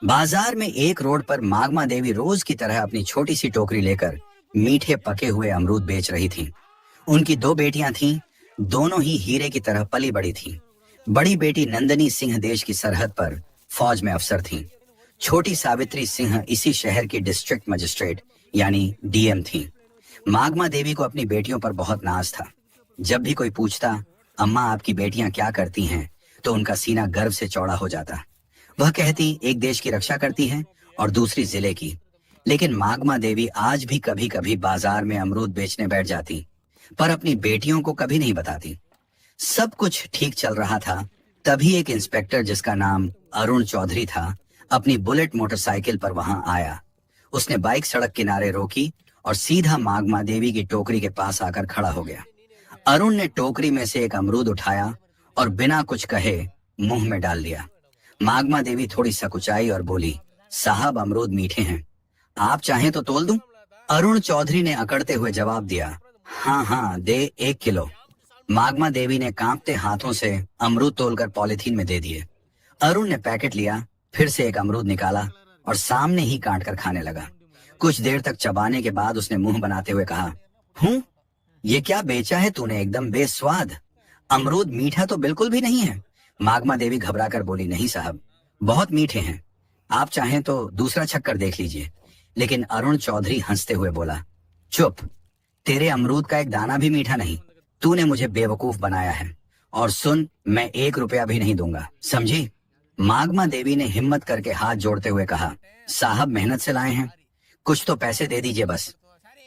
बाजार में एक रोड पर मागमा देवी रोज की तरह अपनी छोटी सी टोकरी लेकर मीठे पके हुए अमरूद बेच रही थीं। उनकी दो बेटियां थीं, दोनों ही हीरे की तरह पली बड़ी थीं। बड़ी बेटी नंदनी सिंह देश की सरहद पर फौज में अफसर थीं। छोटी सावित्री सिंह इसी शहर की डिस्ट्रिक्ट मजिस्ट्रेट यानी डीएम थीं। मागमा देवी को अपनी बेटियों पर बहुत नाज था। जब भी कोई पूछता, अम्मा आपकी बेटियां क्या करती हैं, तो उनका सीना गर्व से चौड़ा हो जाता। वह कहती एक देश की रक्षा करती हैं और दूसरी जिले की। लेकिन मागमा देवी आज भी कभी कभी बाजार में अमरूद बेचने बैठ जाती, पर अपनी बेटियों को कभी नहीं बताती। सब कुछ ठीक चल रहा था, तभी एक इंस्पेक्टर जिसका नाम अरुण चौधरी था, अपनी बुलेट मोटरसाइकिल पर वहां आया। उसने बाइक सड़क किनारे रोकी और सीधा मागमा देवी की टोकरी के पास आकर खड़ा हो गया। अरुण ने टोकरी में से एक अमरूद उठाया और बिना कुछ कहे मुंह में डाल लिया। मागमा देवी थोड़ी सकुचाई और बोली, साहब अमरूद मीठे हैं, आप चाहें तो तोल दूं? अरुण चौधरी ने अकड़ते हुए जवाब दिया, हाँ हाँ दे 1 किलो। मागमा देवी ने कांपते हाथों से अमरूद तोलकर पॉलिथीन में दे दिए। अरुण ने पैकेट लिया, फिर से एक अमरूद निकाला और सामने ही काट कर खाने लगा। कुछ देर तक चबाने के बाद उसने मुंह बनाते हुए कहा, ये क्या बेचा है तूने, एकदम बेस्वाद। अमरूद मीठा तो बिल्कुल भी नहीं है। मागमा देवी घबराकर बोली, नहीं साहब, बहुत मीठे हैं, आप चाहें तो दूसरा छक्कर देख लीजिए। लेकिन अरुण चौधरी हंसते हुए बोला, चुप, तेरे अमरूद का एक दाना भी मीठा नहीं। तूने मुझे बेवकूफ बनाया है, और सुन, मैं 1 रुपया भी नहीं दूंगा, समझी? मागमा देवी ने हिम्मत करके हाथ जोड़ते हुए कहा, साहब मेहनत से लाए हैं, कुछ तो पैसे दे दीजिए बस।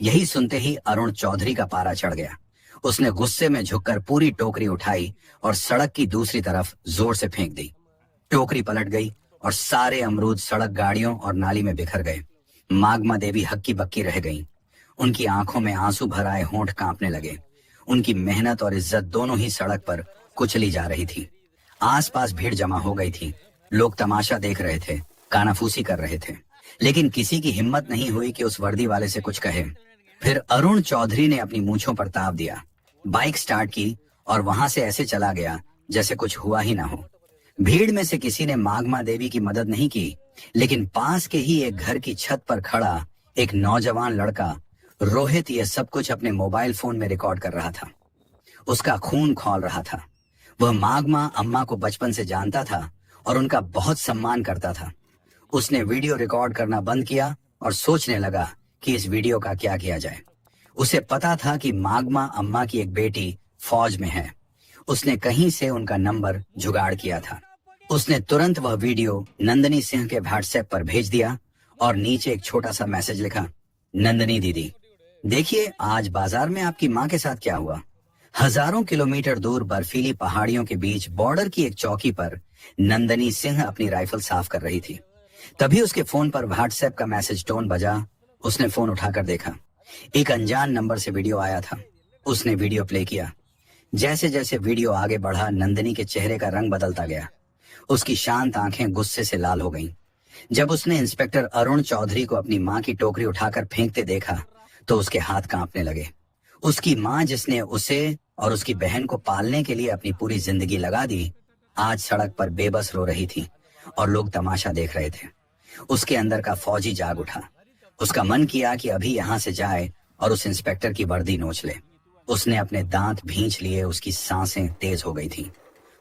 यही सुनते ही अरुण चौधरी का पारा चढ़ गया। उसने गुस्से में झुककर पूरी टोकरी उठाई और सड़क की दूसरी तरफ जोर से फेंक दी। टोकरी पलट गई और सारे अमरूद सड़क, गाड़ियों और नाली में बिखर गए। मागमा देवी हक्की बक्की रह गईं। उनकी आंखों में आंसू भर आए होंठ कांपने लगे। उनकी मेहनत और इज्जत दोनों ही सड़क पर कुचली जा रही थी। आसपास भीड़ जमा हो गई थी। लोग तमाशा देख रहे थे, कानाफूसी कर रहे थे, लेकिन किसी की हिम्मत नहीं हुई कि उस वर्दी वाले से कुछ कहे। फिर अरुण चौधरी ने अपनी मूंछों पर ताव दिया, बाइक स्टार्ट की और वहां से ऐसे चला गया जैसे कुछ हुआ ही ना हो। भीड़ में से किसी ने मागमा देवी की मदद नहीं की, लेकिन पास के ही एक घर की छत पर खड़ा एक नौजवान लड़का रोहित ये सब कुछ अपने मोबाइल फोन में रिकॉर्ड कर रहा था। उसका खून खौल रहा था। वह मागमा अम्मा को बचपन से जानता था और उनका बहुत सम्मान करता था। उसने वीडियो रिकॉर्ड करना बंद किया और सोचने लगा कि इस वीडियो का क्या किया जाए। उसे पता था कि मागमा अम्मा की एक बेटी फौज में है। उसने कहीं से उनका नंबर जुगाड़ किया था। उसने तुरंत वह वीडियो नंदनी सिंह के व्हाट्सएप पर भेज दिया और नीचे एक छोटा सा मैसेज लिखा, नंदनी दीदी, देखिए आज बाजार में आपकी माँ के साथ क्या हुआ। हजारों किलोमीटर दूर बर्फीली पहाड़ियों के बीच बॉर्डर की एक चौकी पर नंदनी सिंह अपनी राइफल साफ कर रही थी। तभी उसके फोन पर व्हाट्सएप का मैसेज टोन बजा। उसने फोन उठाकर देखा, एक अनजान नंबर से वीडियो आया था। उसने वीडियो प्ले किया। जैसे जैसे वीडियो आगे बढ़ा, नंदनी के चेहरे का रंग बदलता गया। उसकी शांत आंखें गुस्से से लाल हो गईं। जब उसने इंस्पेक्टर अरुण चौधरी को अपनी माँ की टोकरी उठाकर फेंकते देखा तो उसके हाथ कांपने लगे। उसकी माँ, जिसने उसे और उसकी बहन को पालने के लिए अपनी पूरी जिंदगी लगा दी, आज सड़क पर बेबस रो रही थी और लोग तमाशा देख रहे थे। उसके अंदर का फौजी जाग उठा। उसका मन किया कि अभी यहाँ से जाए और उस इंस्पेक्टर की वर्दी नोच ले। उसने अपने दांत भींच लिए, उसकी सांसें तेज हो गई थी।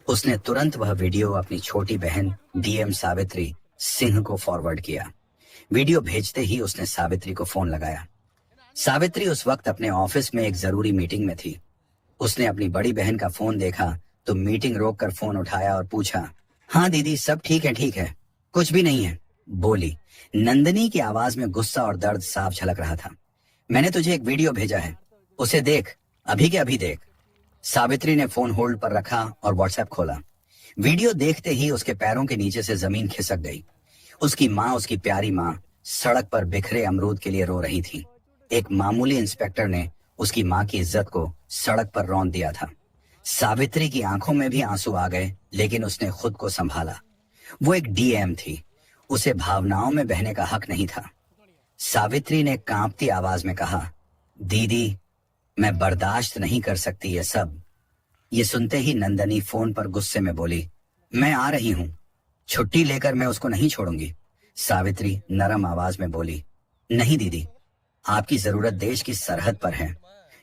उसने तुरंत वह वीडियो अपनी छोटी बहन डीएम सावित्री सिंह को फॉरवर्ड किया। वीडियो भेजते ही उसने सावित्री को फोन लगाया। सावित्री उस वक्त अपने ऑफिस में एक जरूरी मीटिंग में थी। उसने अपनी बड़ी बहन का फोन देखा तो मीटिंग रोककर फोन उठाया और पूछा, हाँ दीदी, सब ठीक है, कुछ भी नहीं है, बोली। नंदनी की आवाज में गुस्सा और दर्द साफ झलक रहा था। मैंने तुझे एक वीडियो भेजा है, उसे देख, अभी के अभी देख। सावित्री ने फोन होल्ड पर रखा और व्हाट्सएप खोला। वीडियो देखते ही उसके पैरों के नीचे से जमीन खिसक गई। उसकी माँ, उसकी प्यारी माँ, सड़क पर बिखरे अमरूद के लिए रो रही थी। एक मामूली इंस्पेक्टर ने उसकी माँ की इज्जत को सड़क पर रौंद दिया था। सावित्री की आंखों में भी आंसू आ गए, लेकिन उसने खुद को संभाला। वो एक डीएम थी, उसे भावनाओं में बहने का हक नहीं था। सावित्री ने कांपती आवाज में कहा, दीदी, मैं बर्दाश्त नहीं कर सकती ये सब। ये सुनते ही नंदनी फोन पर गुस्से में बोली, मैं आ रही हूँ, छुट्टी लेकर मैं उसको नहीं छोड़ूंगी। सावित्री नरम आवाज में बोली, नहीं दीदी, आपकी जरूरत देश की सरहद पर है।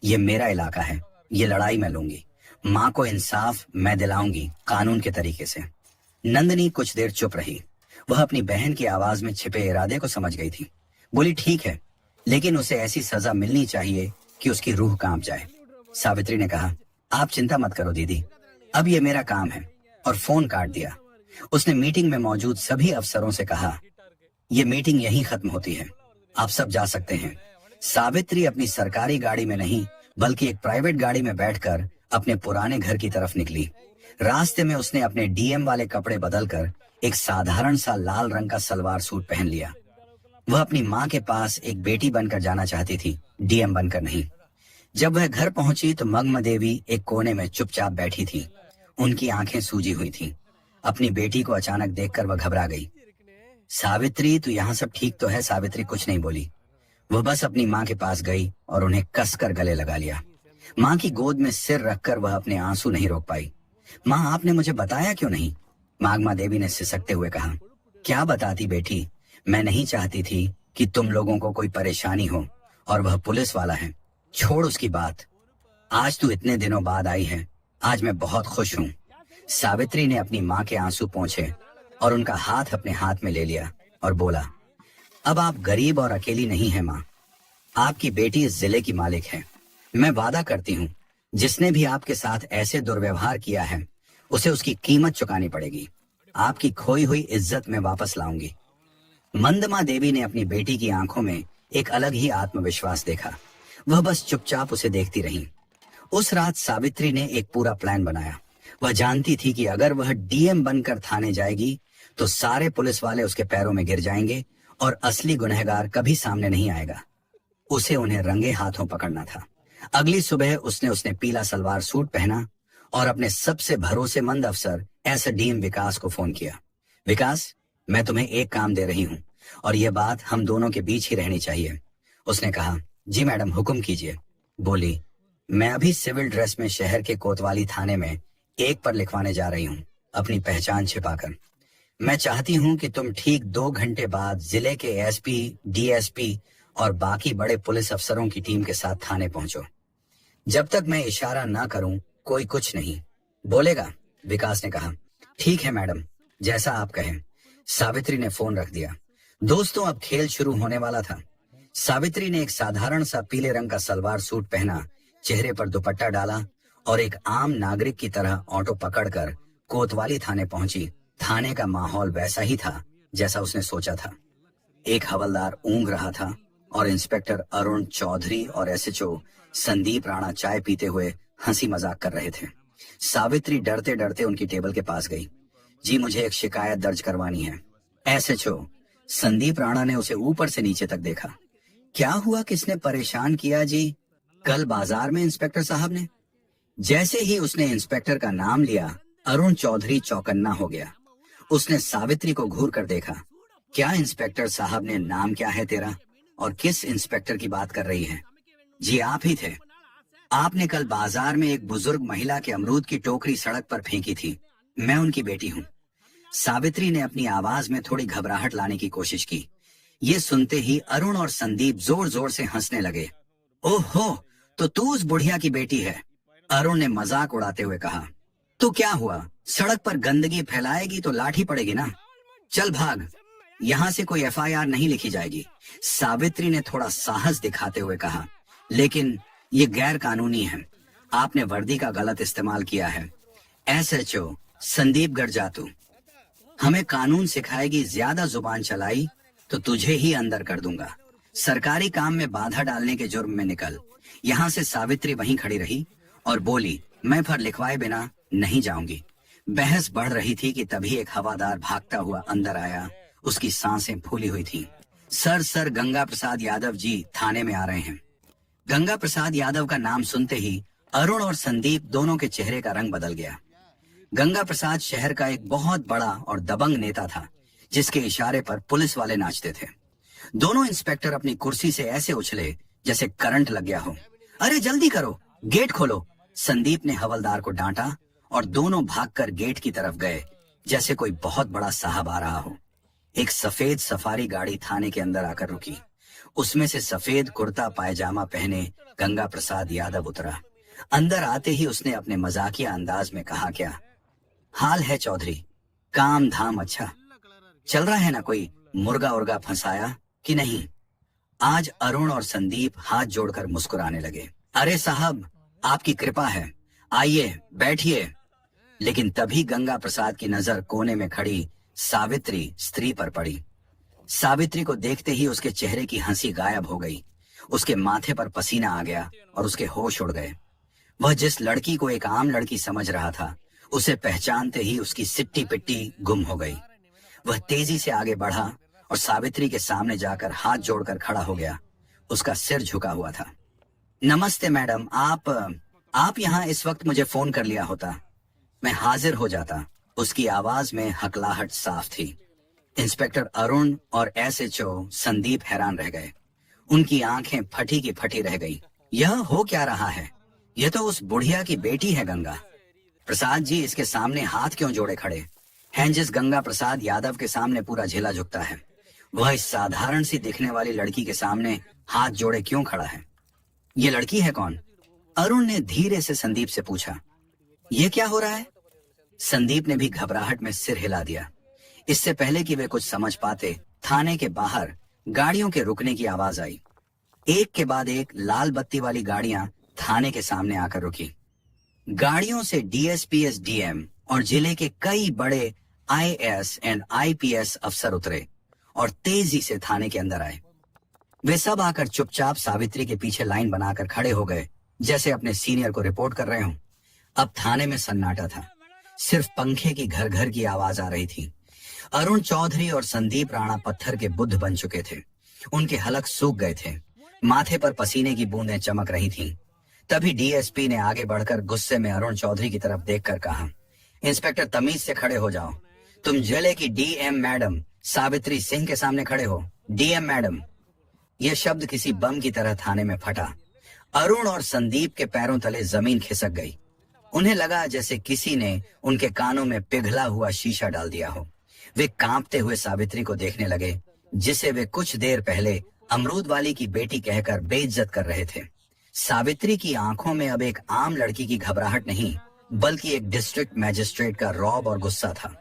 ये मेरा इलाका है, ये लड़ाई मैं लूंगी। माँ को इंसाफ मैं दिलाऊंगी, कानून के तरीके से। नंदिनी कुछ देर चुप रही। वह अपनी बहन की आवाज में छिपे इरादे को समझ गई थी। बोली, ठीक है, लेकिन उसे ऐसी सजा मिलनी चाहिए कि उसकी रूह कांप जाए। सावित्री ने कहा, आप चिंता मत करो दीदी, अब ये मेरा काम है, और फोन काट दिया। उसने मीटिंग में मौजूद सभी अफसरों से कहा, ये मीटिंग यहीं खत्म होती है, आप सब जा सकते हैं। सावित्री अपनी सरकारी गाड़ी में नहीं बल्कि एक प्राइवेट गाड़ी में बैठकर अपने पुराने घर की तरफ निकली। रास्ते में उसने अपने डीएम वाले कपड़े बदलकर एक साधारण सा लाल रंग का सलवार सूट पहन लिया। वह अपनी माँ के पास एक बेटी बनकर जाना चाहती थी, डीएम बनकर नहीं। जब वह घर पहुंची तो मग्न देवी एक कोने में चुपचाप बैठी थी। उनकी आंखें सूजी हुई थीं। अपनी बेटी को अचानक देखकर वह घबरा गई। सावित्री, तू यहाँ सब ठीक तो है? सावित्री कुछ नहीं बोली। वह बस अपनी माँ के पास गई और उन्हें कसकर गले लगा लिया। माँ की गोद में सिर रखकर वह अपने आंसू नहीं रोक पाई। माँ, आपने मुझे बताया क्यों नहीं? मागमा देवी ने सिसकते हुए कहा। क्या बताती बेटी, मैं नहीं चाहती थी कि तुम लोगों को कोई परेशानी हो, और वह पुलिस वाला है। छोड़ उसकी बात, आज तू इतने दिनों बाद आई है, आज मैं बहुत खुश हूँ। सावित्री ने अपनी माँ के आंसू पोंछे और उनका हाथ अपने हाथ में ले लिया और बोला, अब आप गरीब और अकेली नहीं है माँ, आपकी बेटी इस जिले की मालिक है। मैं वादा करती हूँ, जिसने भी आपके साथ ऐसे दुर्व्यवहार किया है उसे उसकी कीमत चुकानी पड़ेगी। आपकी खोई हुई इज्जत में वापस लाऊंगी। मंदमा देवी ने अपनी बेटी की आंखों में एक अलग ही आत्मविश्वास देखा। वह बस चुपचाप उसे देखती रही। उस रात सावित्री ने एक पूरा प्लान बनाया। वह जानती थी कि अगर वह डीएम बनकर थाने जाएगी तो सारे पुलिस वाले उसके पैरों में गिर जाएंगे और असली गुनहगार कभी सामने नहीं आएगा। उसे उन्हें रंगे हाथों पकड़ना था। अगली सुबह उसने पीला सलवार सूट पहना और अपने सबसे भरोसेमंद अफसर एसडीएम विकास को फोन किया। विकास, मैं तुम्हें एक काम दे रही हूँ और यह बात हम दोनों के बीच ही रहनी चाहिए। उसने कहा, जी मैडम, हुक्म कीजिए। बोली, मैं अभी सिविल ड्रेस में शहर के कोतवाली थाने में एक पर लिखवाने जा रही हूँ, अपनी पहचान छिपाकर। मैं चाहती हूँ कि तुम ठीक 2 घंटे बाद जिले के एसपी, डीएसपी और बाकी बड़े पुलिस अफसरों की टीम के साथ थाने पहुंचो। जब तक मैं इशारा ना करूं कोई कुछ नहीं बोलेगा। विकास ने कहा, ठीक है मैडम, जैसा आप कहें। सावित्री ने फोन रख दिया। दोस्तों, अब खेल शुरू होने वाला था। सावित्री ने एक साधारण सा पीले रंग का सलवार सूट पहना, चेहरे पर दुपट्टा डाला और एक आम नागरिक की तरह ऑटो पकड़कर कोतवाली थाने पहुंची। थाने का माहौल वैसा ही था जैसा उसने सोचा था। एक हवलदार ऊँघ रहा था और इंस्पेक्टर अरुण चौधरी और एसएचओ संदीप राणा चाय पीते हुए हंसी मजाक कर रहे थे। सावित्री डरते डरते उनकी टेबल के पास गई। जी, मुझे एक शिकायत दर्ज करवानी है। एसएचओ संदीप राणा ने उसे ऊपर से नीचे तक देखा। क्या हुआ, किसने परेशान किया जी? कल बाजार में इंस्पेक्टर साहब ने। जैसे ही उसने इंस्पेक्टर का नाम लिया, अरुण चौधरी चौकन्ना हो गया। उसने सावित्री को घूर कर देखा। क्या इंस्पेक्टर साहब ने? नाम क्या है तेरा और किस इंस्पेक्टर की बात कर रही है? जी, आप ही थे। आपने कल बाजार में एक बुजुर्ग महिला के अमरूद की टोकरी सड़क पर फेंकी थी। मैं उनकी बेटी हूँ। सावित्री ने अपनी आवाज में थोड़ी घबराहट लाने की कोशिश की। ये सुनते ही अरुण और संदीप जोर जोर से हंसने लगे। ओहो, तो तू उस बुढ़िया की बेटी है? अरुण ने मजाक उड़ाते हुए कहा। तो क्या हुआ, सड़क पर गंदगी फैलाएगी तो लाठी पड़ेगी ना। चल भाग, यहाँ से कोई एफआईआर नहीं लिखी जाएगी। सावित्री ने थोड़ा साहस दिखाते हुए कहा, लेकिन ये गैर कानूनी है। आपने वर्दी का गलत इस्तेमाल किया है। एसएचओ संदीप गरजातू, हमें कानून सिखाएगी, ज्यादा जुबान चलाई तो तुझे ही अंदर कर दूंगा। सरकारी काम में बाधा डालने के जुर्म में निकल। यहाँ से सावित्री वहीं खड़ी रही और बोली, मैं पर लिखवाए बिना नहीं जाऊंगी। बहस बढ़ रही थी कि तभी एक हवादार भागता हुआ अंदर आया। उसकी सांसें फूली हुई थीं। सर गंगा प्रसाद यादव जी थाने में आ रहे हैं। गंगा प्रसाद यादव का नाम सुनते ही अरुण और संदीप दोनों के चेहरे का रंग बदल गया। गंगा प्रसाद शहर का एक बहुत बड़ा और दबंग नेता था, जिसके इशारे पर पुलिस वाले नाचते थे। दोनों इंस्पेक्टर अपनी कुर्सी से ऐसे उछले जैसे करंट लग गया हो। अरे जल्दी करो, गेट खोलो। संदीप ने हवलदार को डांटा और दोनों भागकर गेट की तरफ गए, जैसे कोई बहुत बड़ा साहब आ रहा हो। एक सफेद सफारी गाड़ी थाने के अंदर आकर रुकी। उसमें से सफेद कुर्ता पायजामा पहने गंगा प्रसाद यादव उतरा। अंदर आते ही उसने अपने मजाकिया अंदाज में कहा, क्या हाल है चौधरी? काम धाम अच्छा चल रहा है ना? कोई मुर्गा उर्गा फंसाया कि नहीं? आज अरुण और संदीप हाथ जोड़कर मुस्कुराने लगे। अरे साहब, आपकी कृपा है, आइए बैठिए। लेकिन तभी गंगा प्रसाद की नजर कोने में खड़ी सावित्री स्त्री पर पड़ी। सावित्री को देखते ही उसके चेहरे की हंसी गायब हो गई। उसके माथे पर पसीना आ गया और उसके होश उड़ गए। वह जिस लड़की को एक आम लड़की समझ रहा था, उसे पहचानते ही उसकी सिट्टी पिट्टी गुम हो गई। वह तेजी से आगे बढ़ा और सावित्री के सामने जाकर हाथ जोड़कर खड़ा हो गया। उसका सिर झुका हुआ था। नमस्ते मैडम, आप यहाँ इस वक्त मुझे फोन कर लिया होता, मैं हाजिर हो जाता। उसकी आवाज में हकलाहट साफ थी। इंस्पेक्टर अरुण और एसएचओ संदीप हैरान रह गए। उनकी आंखें फटी की फटी रह गई। यह हो क्या रहा है? यह तो उस बुढ़िया की बेटी है गंगा प्रसाद जी। इसके सामने हाथ क्यों जोड़े खड़े हैं? जिस गंगा प्रसाद यादव के सामने पूरा झेला झुकता है, वह इस साधारण सी दिखने वाली लड़की के सामने हाथ जोड़े क्यों खड़ा है? ये लड़की है कौन? अरुण ने धीरे से संदीप से पूछा। ये क्या हो रहा है? संदीप ने भी घबराहट में सिर हिला दिया। इससे पहले कि वे कुछ समझ पाते, थाने के बाहर गाड़ियों के रुकने की आवाज आई। एक के बाद एक लाल बत्ती वाली गाड़ियां थाने के सामने आकर रुकी। गाड़ियों से डीएसपीएस डीएम और जिले के कई बड़े आईएएस एंड आईपीएस अफसर उतरे और तेजी से थाने के अंदर आए। वे सब आकर चुपचाप सावित्री के पीछे लाइन बनाकर खड़े हो गए, जैसे अपने सीनियर को रिपोर्ट कर रहे हों। अब थाने में सन्नाटा था। सिर्फ पंखे की घर घर की आवाज आ रही थी। अरुण चौधरी और संदीप राणा पत्थर के बुद्ध बन चुके थे। उनके हलक सूख गए थे। माथे पर पसीने की बूंदें चमक रही थीं। तभी डीएसपी ने आगे बढ़कर गुस्से में अरुण चौधरी की तरफ देखकर कहा, इंस्पेक्टर तमीज से खड़े हो जाओ। तुम जिले की डीएम मैडम सावित्री सिंह के सामने खड़े हो। डीएम मैडम, यह शब्द किसी बम की तरह थाने में फटा। अरुण और संदीप के पैरों तले जमीन खिसक गई। उन्हें लगा जैसे किसी ने उनके कानों में पिघला हुआ शीशा डाल दिया हो। वे कांपते हुए सावित्री को देखने लगे, जिसे वे कुछ देर पहले अमरूद वाली की बेटी कहकर बेइज्जत कर रहे थे। सावित्री की आंखों में अब एक आम लड़की की घबराहट नहीं, बल्कि एक डिस्ट्रिक्ट मैजिस्ट्रेट का रौब और गुस्सा था।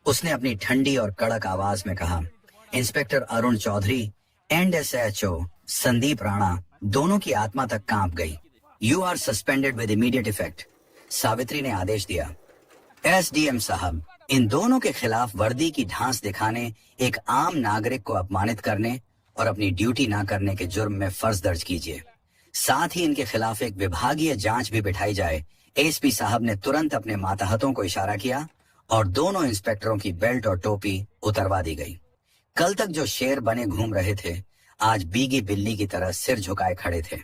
उसने अपनी ठंडी और कड़क आवाज में कहा, inspector Arun Chaudhary and SHO Sandeep Rana दोनों की आत्मा तक कांप गई। You are suspended with immediate effect. Savitri ने आदेश दिया। एसडीएम साहब, इन दोनों के खिलाफ वर्दी की ढांस दिखाने, एक आम नागरिक को अपमानित करने और अपनी ड्यूटी ना करने के जुर्म में फर्ज दर्ज कीजिए। साथ ही इनके खिलाफ एक विभागीय जांच भी बिठाई जाए। एसपी साहब ने तुरंत अपने मातहतों को इशारा किया और दोनों इंस्पेक्टरों की बेल्ट और टोपी उतरवा दी गई। कल तक जो शेर बने घूम रहे थे, आज बीगी बिल्ली की तरह सिर झुकाए खड़े थे।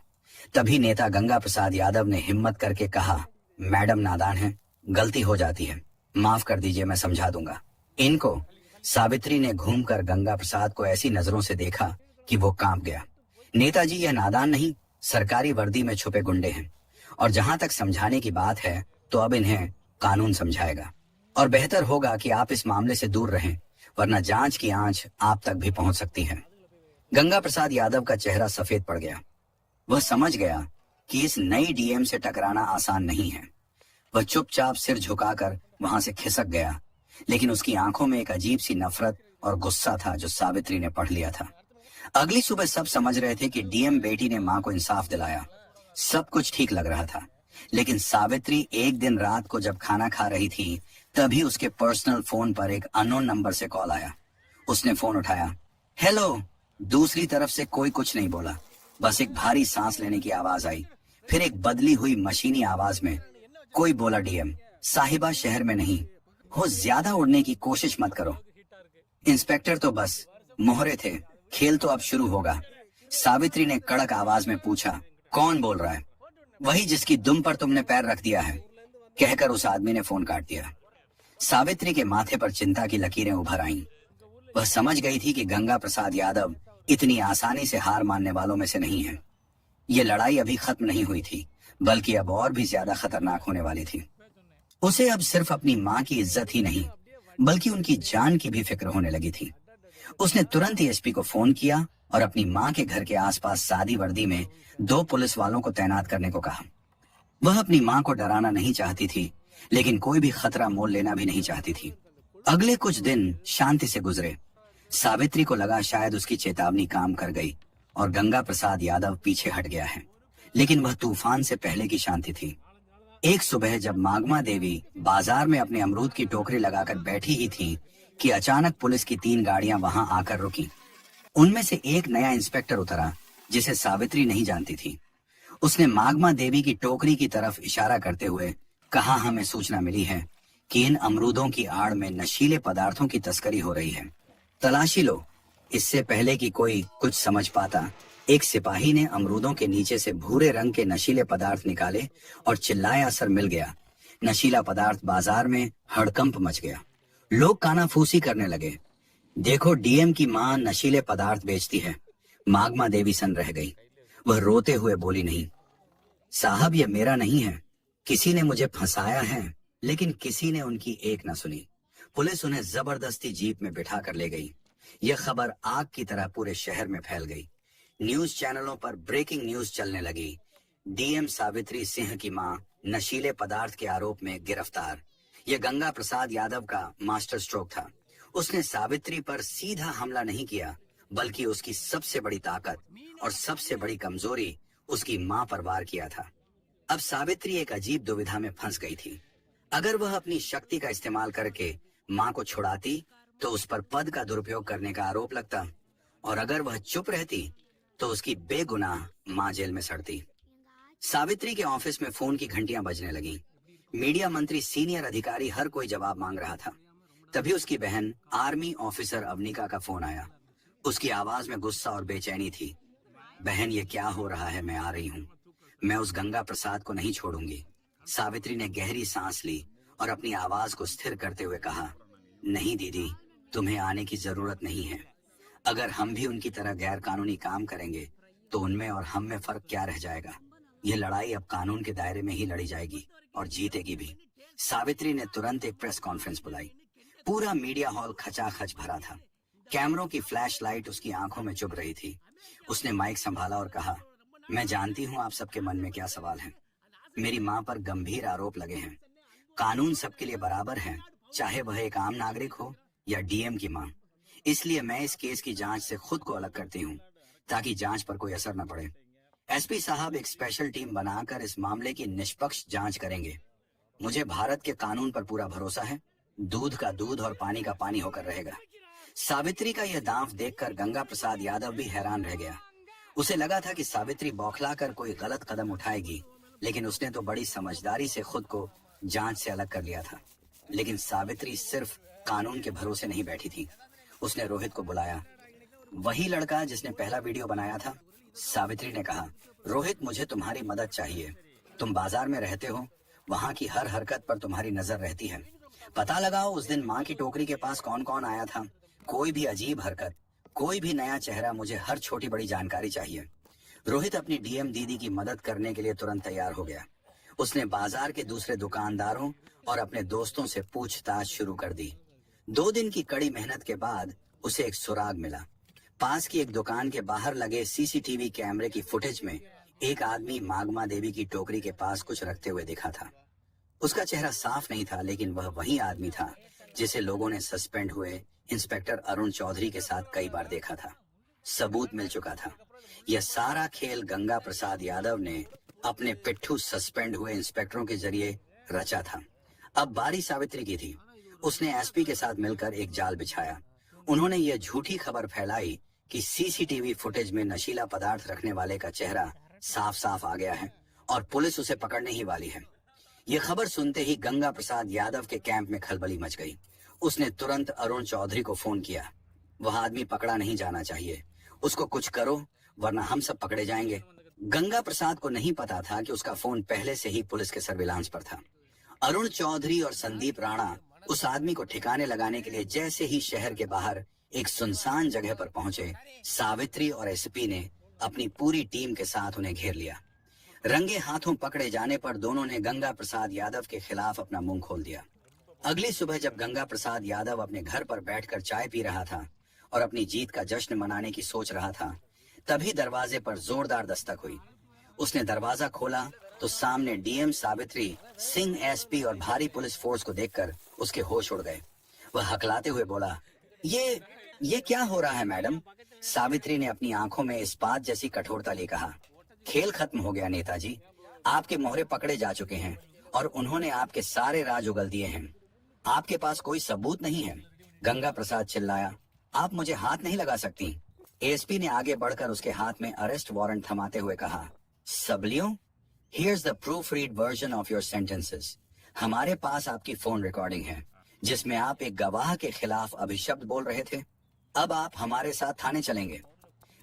तभी नेता गंगा प्रसाद यादव ने हिम्मत करके कहा, मैडम नादान है, गलती हो जाती है, माफ कर दीजिए, मैं समझा दूंगा इनको। सावित्री ने घूमकर गंगा प्रसाद को ऐसी नजरों से देखा कि वो कांप गया। नेताजी, यह नादान नहीं, सरकारी वर्दी में छुपे गुंडे हैं, और जहां तक समझाने की बात है तो अब इन्हें कानून समझाएगा। और बेहतर होगा कि आप इस मामले से दूर रहें, वरना जांच की आंच आप तक भी पहुंच सकती है। गंगा प्रसाद यादव का चेहरा सफेद पड़ गया। वह समझ गया कि इस नई डीएम से टकराना आसान नहीं है। वह चुपचाप सिर झुकाकर वहां से खिसक गया, लेकिन उसकी आंखों में एक अजीब सी नफरत और गुस्सा था जो सावित्री ने पढ़ लिया था। अगली सुबह सब समझ रहे थे कि डीएम बेटी ने मां को इंसाफ दिलाया। सब कुछ ठीक लग रहा था, लेकिन सावित्री एक दिन रात को जब खाना खा रही थी, तभी उसके पर्सनल फोन पर एक अननोन नंबर से कॉल आया। उसने फोन उठाया। हेलो। दूसरी तरफ से कोई कुछ नहीं बोला, बस एक भारी सांस लेने की आवाज आई। फिर एक बदली हुई मशीनी आवाज में कोई बोला, डीएम साहिबा शहर में नहीं हो, ज्यादा उड़ने की कोशिश मत करो। इंस्पेक्टर तो बस मोहरे थे, खेल तो अब शुरू होगा। सावित्री ने कड़क आवाज में पूछा, कौन बोल रहा है? वही जिसकी दुम पर तुमने पैर रख दिया है, कहकर उस आदमी ने फोन काट दिया। सावित्री के माथे पर चिंता की लकीरें उभर आईं। वह समझ गई थी कि गंगा प्रसाद यादव इतनी आसानी से हार मानने वालों में से नहीं है। ये लड़ाई अभी खत्म नहीं हुई थी, बल्कि अब और भी ज्यादा खतरनाक होने वाली थी। उसे अब सिर्फ अपनी मां की इज्जत ही नहीं, बल्कि उनकी जान की भी फिक्र होने लगी थी। उसने तुरंत ही एसपी को फोन किया और अपनी माँ के घर के आसपास सादी वर्दी में 2 पुलिस वालों को तैनात करने को कहा। वह अपनी माँ को डराना नहीं चाहती थी, लेकिन कोई भी खतरा मोल लेना भी नहीं चाहती थी। अगले कुछ दिन शांति से गुजरे। सावित्री को लगा शायद उसकी चेतावनी काम कर गई और गंगा प्रसाद यादव पीछे हट गया है, लेकिन वह तूफान से पहले की शांति थी। एक सुबह जब मागमा देवी बाजार में अपने अमरूद की टोकरी लगाकर बैठी ही थी कि अचानक पुलिस की 3 गाड़ियां वहां आकर रुकी। उनमें से एक नया इंस्पेक्टर उतरा जिसे सावित्री नहीं जानती थी। उसने मागमा देवी की टोकरी की तरफ इशारा करते हुए कहा, हमें सूचना मिली है कि इन अमरूदों की आड़ में नशीले पदार्थों की तस्करी हो रही है, तलाशी लो। इससे पहले कि कोई कुछ समझ पाता, एक सिपाही ने अमरूदों के नीचे से भूरे रंग के नशीले पदार्थ निकाले और चिल्लाया, असर मिल गया। नशीला पदार्थ बाजार में हड़कंप मच गया। लोग कानाफूसी करने लगे। देखो, डीएम की मां नशीले पदार्थ बेचती है। मागमा देवी सन रह गई। वह रोते हुए बोली, नहीं साहब, यह मेरा नहीं है। किसी ने मुझे फंसाया है। लेकिन किसी ने उनकी एक न सुनी। पुलिस उन्हें जबरदस्ती जीप में बिठा कर ले गई। यह खबर आग की तरह पूरे शहर में फैल गई। न्यूज चैनलों पर ब्रेकिंग न्यूज चलने लगी। डीएम सावित्री सिंह की मां नशीले पदार्थ के आरोप में गिरफ्तार। यह गंगा प्रसाद यादव का मास्टर स्ट्रोक था। उसने सावित्री पर सीधा हमला नहीं किया, बल्कि उसकी सबसे बड़ी ताकत और सबसे बड़ी कमजोरी उसकी मां पर वार किया था। अब सावित्री एक अजीब दुविधा में फंस गई थी। अगर वह अपनी शक्ति का इस्तेमाल करके मां को छुड़ाती तो उस पर पद का दुरुपयोग करने का आरोप लगता, और अगर वह चुप रहती तो उसकी बेगुनाह मां जेल में सड़ती। सावित्री के ऑफिस में फोन की घंटियां बजने लगी। मीडिया मंत्री, सीनियर अधिकारी, हर कोई जवाब मांग रहा था। तभी उसकी बहन आर्मी ऑफिसर अवनिका का फोन आया। उसकी आवाज में गुस्सा और बेचैनी थी। बहन, ये क्या हो रहा है? मैं आ रही हूँ। मैं उस गंगा प्रसाद को नहीं छोड़ूंगी। सावित्री ने गहरी सांस ली और अपनी आवाज को स्थिर करते हुए कहा, नहीं दीदी, तुम्हें आने की जरूरत नहीं है। अगर हम भी उनकी तरह गैर कानूनी काम करेंगे तो उनमें और हम में फर्क क्या रह जाएगा? यह लड़ाई अब कानून के दायरे में ही लड़ी जाएगी और जीतेगी भी। सावित्री ने तुरंत एक प्रेस कॉन्फ्रेंस बुलाई। पूरा मीडिया हॉल खचाखच भरा था। कैमरों की फ्लैश लाइट उसकी आंखों में चुभ रही थी। उसने माइक संभाला और कहा, मैं जानती हूँ आप सबके मन में क्या सवाल है। मेरी माँ पर गंभीर आरोप लगे हैं। कानून सबके लिए बराबर है, चाहे वह एक आम नागरिक हो या डीएम की माँ। इसलिए मैं इस केस की जांच से खुद को अलग करती हूँ, ताकि जांच पर कोई असर न पड़े। एसपी साहब एक स्पेशल टीम बनाकर इस मामले की निष्पक्ष जांच करेंगे। मुझे भारत के कानून पर पूरा भरोसा है। दूध का दूध और पानी का पानी होकर रहेगा। सावित्री का यह दांव देखकर गंगा प्रसाद यादव भी हैरान रह गया। उसे लगा था कि सावित्री बौखलाकर कोई गलत कदम उठाएगी, लेकिन उसने तो बड़ी समझदारी से खुद को जांच से अलग कर लिया था। लेकिन सावित्री सिर्फ कानून के भरोसे नहीं बैठी थी। उसने रोहित को बुलाया। वही लड़का जिसने पहला वीडियो बनाया था? सावित्री ने कहा, रोहित, मुझे तुम्हारी मदद चाहिए। तुम बाजार में रहते हो, वहाँ की हर हरकत पर तुम्हारी नजर रहती है। पता लगाओ उस दिन माँ की टोकरी के पास कौन कौन आया था। कोई भी अजीब हरकत, कोई भी नया चेहरा, मुझे हर छोटी बड़ी जानकारी चाहिए। रोहित अपनी डीएम दीदी की मदद करने के लिए तुरंत तैयार हो गया। उसने बाजार के दूसरे दुकानदारों और अपने दोस्तों से पूछताछ शुरू कर दी। 2 दिन की कड़ी मेहनत के बाद उसे एक सुराग मिला। पास की एक दुकान के बाहर लगे सीसीटीवी कैमरे की फुटेज में एक आदमी मागमा देवी की टोकरी के पास कुछ रखते हुए दिखा था। उसका चेहरा साफ नहीं था, लेकिन वह वही आदमी था जिसे लोगों ने सस्पेंड हुए इंस्पेक्टर अरुण चौधरी के साथ कई बार देखा था। सबूत मिल चुका था। यह सारा खेल गंगा प्रसाद यादव ने अपने पिट्ठू सस्पेंड हुए इंस्पेक्टरों के जरिए रचा था। अब बारी सावित्री की थी। उसने एसपी के साथ मिलकर एक जाल बिछाया। उन्होंने यह झूठी खबर फैलाई कि सीसीटीवी फुटेज में नशीला पदार्थ रखने वाले का चेहरा साफ साफ आ गया है और पुलिस उसे पकड़ने ही वाली है। यह खबर सुनते ही गंगा प्रसाद यादव के कैंप में खलबली मच गई। उसने तुरंत अरुण चौधरी को फोन किया। वह आदमी पकड़ा नहीं जाना चाहिए। उसको कुछ करो, वरना हम सब पकड़े जाएंगे। गंगा प्रसाद को नहीं पता था कि उसका फोन पहले से ही पुलिस के सर्विलांस पर था। अरुण चौधरी और संदीप राणा उस आदमी को ठिकाने लगाने के लिए जैसे ही शहर के बाहर एक सुनसान जगह पर पहुंचे, सावित्री और एसपी ने अपनी पूरी टीम के साथ उन्हें घेर लिया। रंगे हाथों पकड़े जाने पर दोनों ने गंगा प्रसाद यादव के खिलाफ अपना मुंह खोल दिया। अगली सुबह जब गंगा प्रसाद यादव अपने घर पर बैठकर चाय पी रहा था और अपनी जीत का जश्न मनाने की सोच रहा था, तभी दरवाजे पर जोरदार दस्तक हुई। उसने दरवाजा खोला तो सामने डीएम सावित्री सिंह एसपी और भारी पुलिस फोर्स को देखकर उसके होश उड़ गए। वह हकलाते हुए बोला, ये क्या हो रहा है मैडम? सावित्री ने अपनी आंखों में इस्पात जैसी कठोरता ले कहा, खेल खत्म हो गया नेताजी। आपके मोहरे पकड़े जा चुके हैं और उन्होंने आपके सारे राज उगल दिए हैं। आपके पास कोई सबूत नहीं है। गंगा प्रसाद चिल्लाया, आप मुझे हाथ नहीं लगा सकती। एसपी ने आगे बढ़कर उसके हाथ में अरेस्ट वारंट थमाते हुए कहा, सबलियों, here's the proofread version of your sentences. हमारे पास आपकी फोन रिकॉर्डिंग है जिसमें आप एक गवाह के खिलाफ अभिशप्त बोल रहे थे। अब आप हमारे साथ थाने चलेंगे।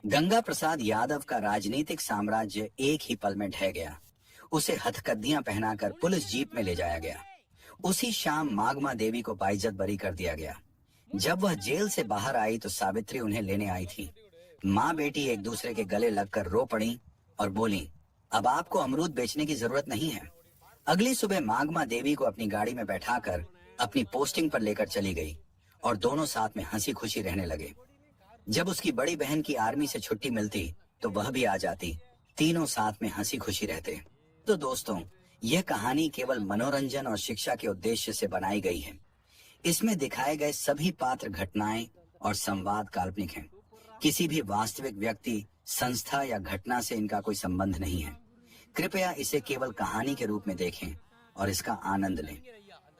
गंगा प्रसाद यादव का राजनीतिक साम्राज्य एक ही पल में ढह गया। उसे हथकद्दियां पहनाकर पुलिस जीप में ले जाया गया। उसी शाम मागमा देवी को बाइज्जत बरी कर दिया गया। जब वह जेल से बाहर आई तो सावित्री उन्हें लेने आई थी। माँ बेटी एक दूसरे के गले लगकर रो पड़ी और बोली, अब आपको अमरूद बेचने की जरूरत नहीं है। अगली सुबह मागमा देवी को अपनी गाड़ी में बैठाकर अपनी पोस्टिंग पर लेकर चली गई और दोनों साथ में हंसी खुशी रहने लगे। जब उसकी बड़ी बहन की आर्मी से छुट्टी मिलती तो वह भी आ जाती। तीनों साथ में हंसी खुशी रहते। तो दोस्तों, यह कहानी केवल मनोरंजन और शिक्षा के उद्देश्य से बनाई गई है। इसमें दिखाए गए सभी पात्र, घटनाएं और संवाद काल्पनिक हैं। किसी भी वास्तविक व्यक्ति, संस्था या घटना से इनका कोई संबंध नहीं है। कृपया इसे केवल कहानी के रूप में देखें और इसका आनंद लें।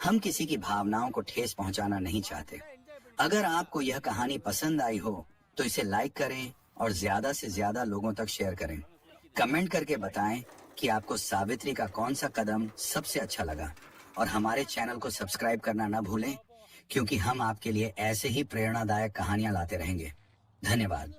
हम किसी की भावनाओं को ठेस पहुंचाना नहीं चाहते। अगर आपको यह कहानी पसंद आई हो तो इसे लाइक करें और ज्यादा से ज्यादा लोगों तक शेयर करें। कमेंट करके बताएं कि आपको सावित्री का कौन सा कदम सबसे अच्छा लगा। और हमारे चैनल को सब्सक्राइब करना न भूलें, क्योंकि हम आपके लिए ऐसे ही प्रेरणादायक कहानियां लाते रहेंगे। धन्यवाद।